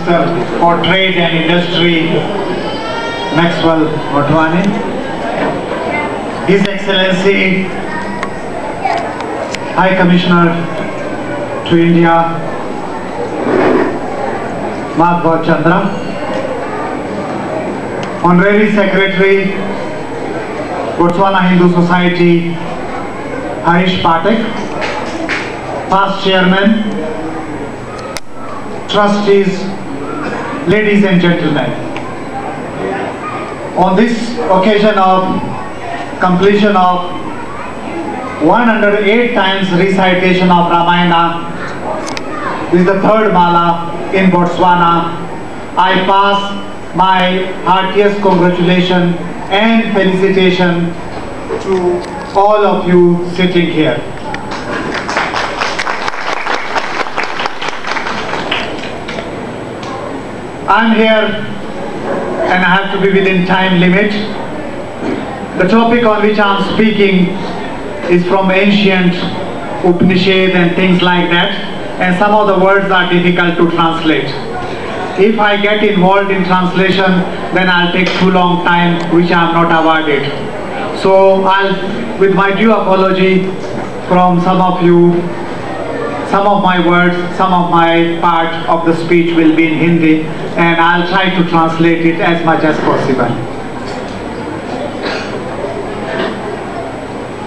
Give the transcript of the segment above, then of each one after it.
Minister for Trade and Industry, Maxwell Motwane, His Excellency High Commissioner to India, Madhva Chandra, Honorary Secretary, Botswana Hindu Society, Harish Patek, Past Chairman, Trustees, ladies and gentlemen. On this occasion of completion of 108 times recitation of Ramayana, this is the third Mala in Botswana, I pass my heartiest congratulations and felicitation to all of you sitting here. I'm here and I have to be within time limit. The topic on which I'm speaking is from ancient Upanishad and things like that, and some of the words are difficult to translate. If I get involved in translation, then I'll take too long time, which I'm not awarded. So I'll, with my due apology from some of you, some of my words, some of my part of the speech will be in Hindi, and I'll try to translate it as much as possible.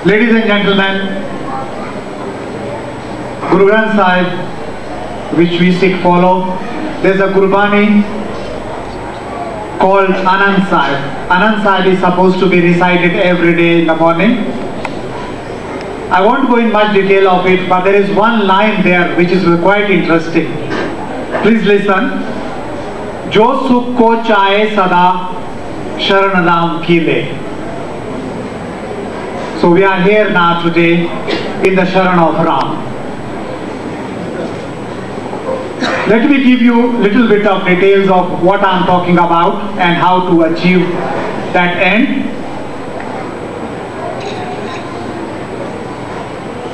Ladies and gentlemen, Guru Granth Sahib, which we seek follow, there's a Gurbani called Anand Sahib. Anand Sahib is supposed to be recited every day in the morning. I won't go in much detail of it, but there is one line there which is quite interesting. Please listen. Jo sukh ko chahe sada sharan ram ki le. So we are here now today in the Sharan of Ram. Let me give you a little bit of details of what I am talking about and how to achieve that end.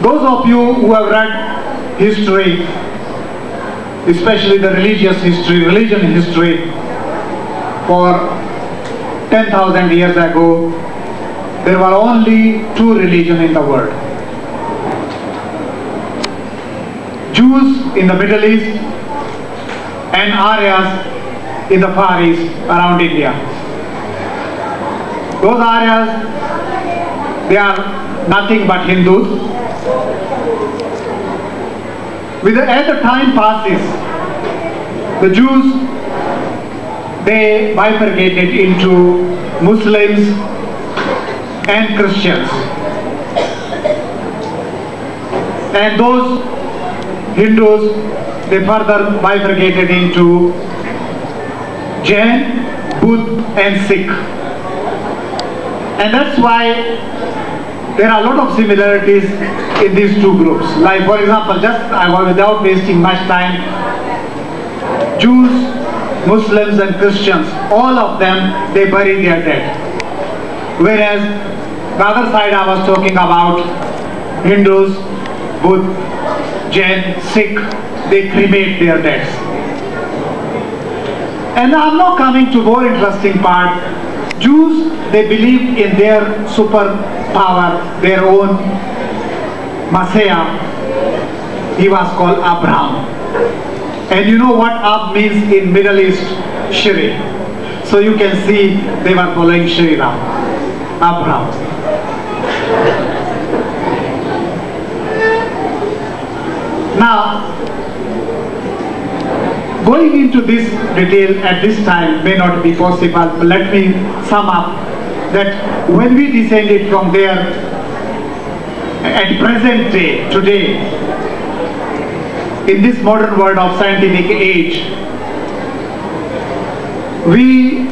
Those of you who have read history, especially the religious history, religion history, for 10,000 years ago, there were only two religions in the world. Jews in the Middle East and Aryas in the Far East around India. Those Aryas, they are nothing but Hindus. As the time passes, the Jews, they bifurcated into Muslims and Christians. And those Hindus, they further bifurcated into Jain, Buddha and Sikh. And that's why there are a lot of similarities in these two groups. Like, for example, without wasting much time, Jews, Muslims and Christians, all of them, they bury their dead. Whereas the other side I was talking about, Hindus, Buddha, Jain, Sikh, they cremate their dead. And I'm now coming to more interesting part. Jews, they believe in their superpower, their own Messiah. He was called Abraham. And you know what Ab means in Middle East? Shri. So you can see they were following Shri Ram, Abraham. Now, going into this detail at this time may not be possible, but let me sum up that when we descended from there, at present day, today, in this modern world of scientific age, we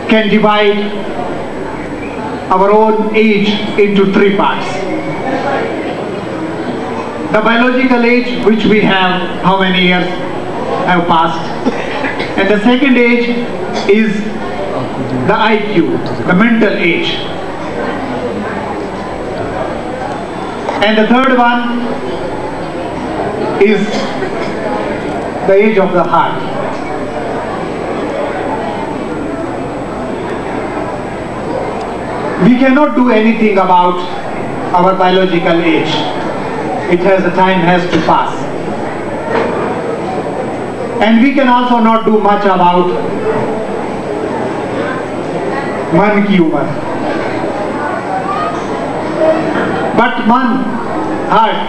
can divide our own age into three parts. The biological age, which we have, how many years have passed. And the second age is the IQ, the mental age. And the third one is the age of the heart. We cannot do anything about our biological age. The time has to pass. And we can also not do much about man ki umar. But man, heart,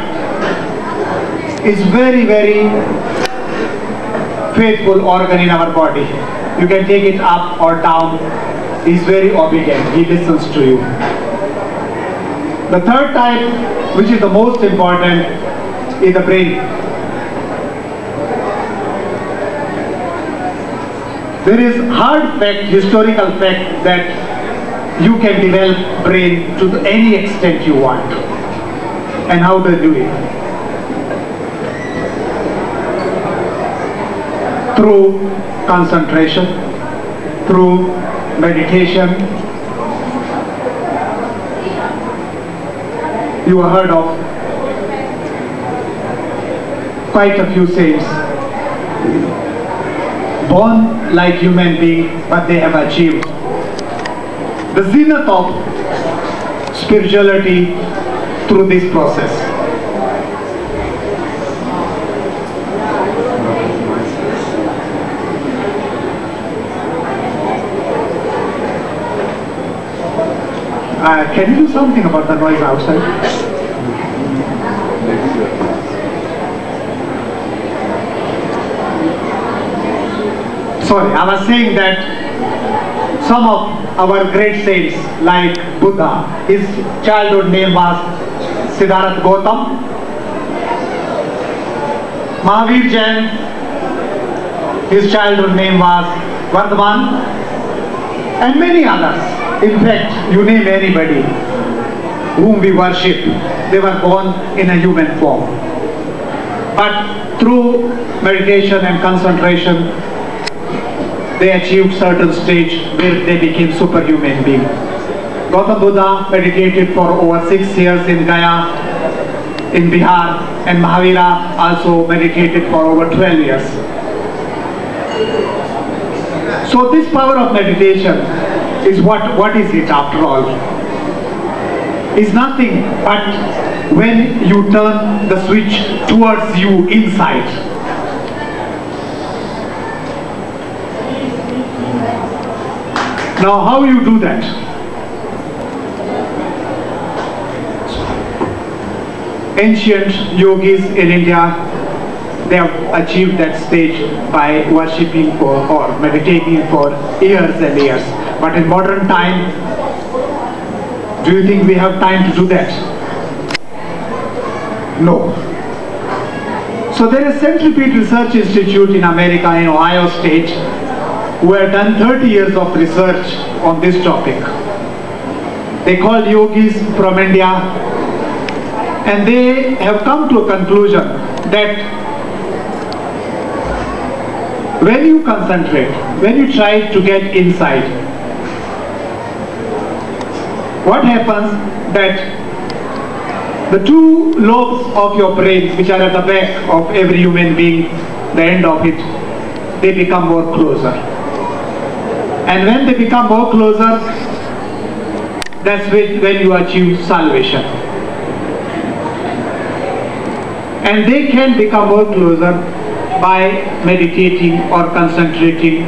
is very, very faithful organ in our body. You can take it up or down. He is very obedient. He listens to you. The third type, which is the most important, is the brain. There is hard fact, historical fact, that you can develop brain to any extent you want. And how to do it? Through concentration, through meditation. You have heard of quite a few saints, born like human beings, but they have achieved the zenith of spirituality through this process. Can you do something about the noise outside? Sorry, I was saying that some of our great saints like Buddha, his childhood name was Siddhartha Gautam. Mahavir Jain, his childhood name was Vardhaman, and many others. In fact, you name anybody whom we worship, they were born in a human form. But through meditation and concentration, they achieved certain stage where they became superhuman beings. Gautam Buddha meditated for over 6 years in Gaya, in Bihar, and Mahavira also meditated for over 12 years. So this power of meditation is what is it after all? It's nothing but when you turn the switch towards you inside. Now how you do that? Ancient yogis in India, they have achieved that stage by worshipping for or meditating for years and years. But in modern time, do you think we have time to do that? No. So there is Centipede Research Institute in America, in Ohio State, who have done 30 years of research on this topic. They called yogis from India, and they have come to a conclusion that when you concentrate, when you try to get inside, what happens that the two lobes of your brain, which are at the back of every human being, the end of it, they become more closer. And when they become more closer, that's when you achieve salvation. And they can become more closer by meditating or concentrating.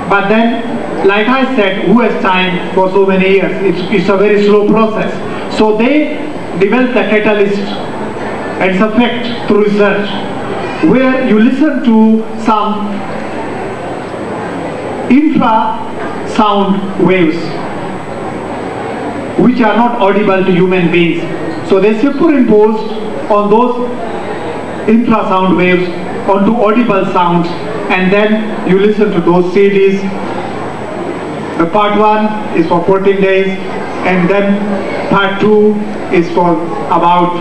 But then, like I said, who has time for so many years? It's a very slow process. So they developed a catalyst, and it's a fact through research, where you listen to some infrasound waves which are not audible to human beings. So they superimposed on those infrasound waves onto audible sounds, and then you listen to those CDs. The part 1 is for 14 days, and then part 2 is for about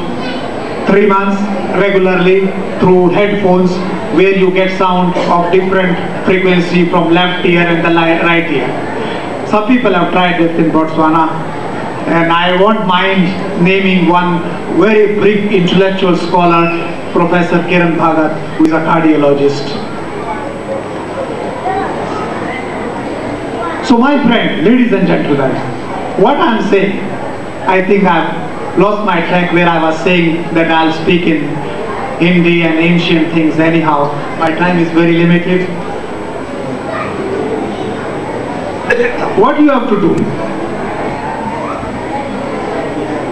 3 months regularly through headphones, where you get sound of different frequency from left ear and the right ear. Some people have tried this in Botswana, and I won't mind naming one very big intellectual scholar Professor Kiran Bhagat, who is a cardiologist. So my friend, ladies and gentlemen, what I am saying, I think I've lost my track where I was saying that I'll speak in Hindi and ancient things anyhow. My time is very limited. What you have to do?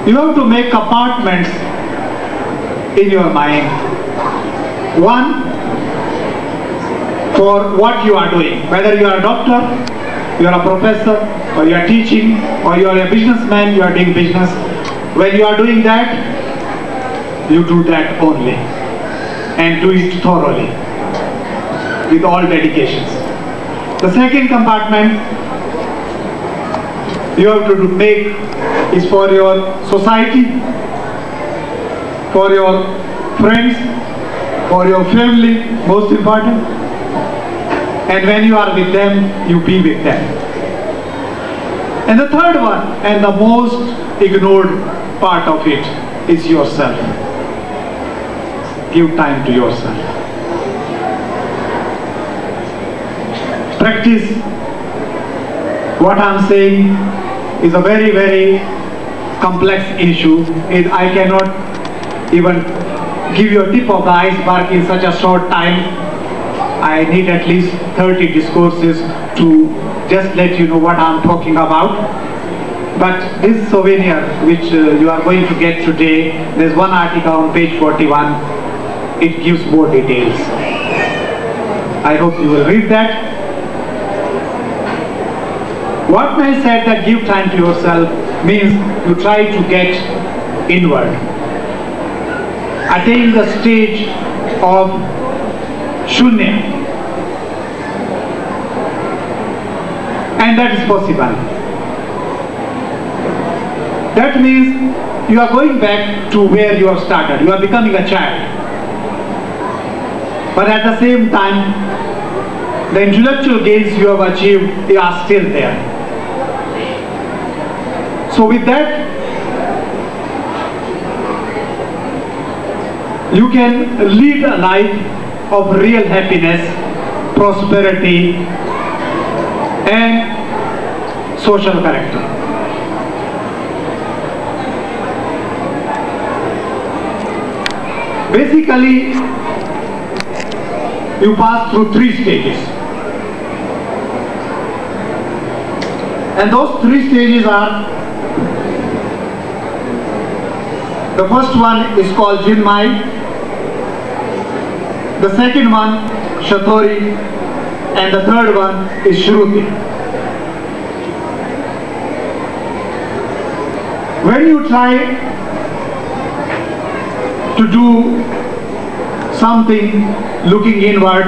You have to make compartments in your mind. One, for what you are doing. Whether you are a doctor, you are a professor, or you are teaching, or you are a businessman, you are doing business. When you are doing that, you do that only. And do it thoroughly, with all dedications. The second compartment you have to make is for your society, for your friends, for your family, most important. And when you are with them, you be with them. And the third one, and the most ignored part of it, is yourself. Give time to yourself. Practice what I am saying is a very, very complex issue. I cannot even give you a tip of the iceberg in such a short time. I need at least 30 discourses to just let you know what I am talking about. But this souvenir which you are going to get today, there's one article on page 41. It gives more details. I hope you will read that. What I said that give time to yourself means you try to get inward. Attain the stage of Shunya. And that is possible. That means you are going back to where you have started. You are becoming a child. But at the same time, the intellectual gains you have achieved, they are still there. So with that, you can lead a life of real happiness, prosperity, and social character. Basically, you pass through 3 stages. And those 3 stages are, the first one is called Jinmai, the second one Shatori, and the third one is Shruti. When you try to do something looking inward,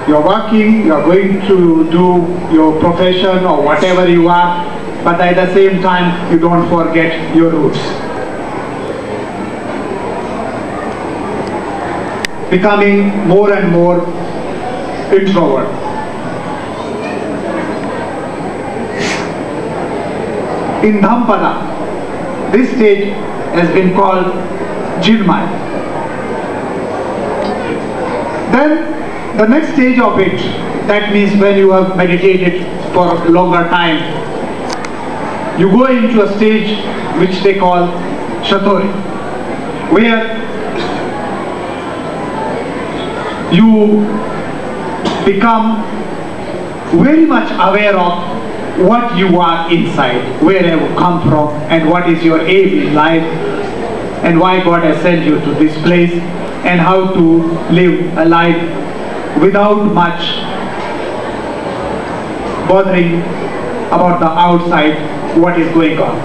you're working, you're going to do your profession or whatever you are, but at the same time you don't forget your roots. Becoming more and more introvert. In Dhampada, this stage has been called Jinmai. Then the next stage of it, that means when you have meditated for a longer time, you go into a stage which they call Shatori, where you become very much aware of what you are inside, where you have come from, and what is your aim in life, and why God has sent you to this place, and how to live a life without much bothering about the outside, what is going on.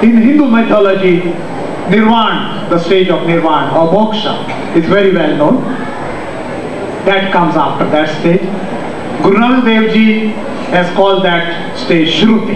In Hindu mythology, Nirvana, the stage of Nirvana or Moksha, is very well known. That comes after that stage. Guru Nanak Dev Ji has called that stage Shruti.